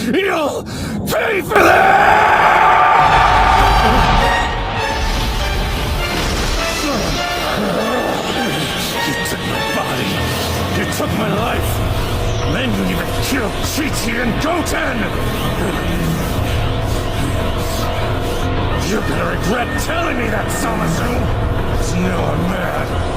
You'll pay for that! You took my body. You took my life. Then you even killed Chi-Chi and Goten! You're gonna regret telling me that, Zamasu! You know I'm mad.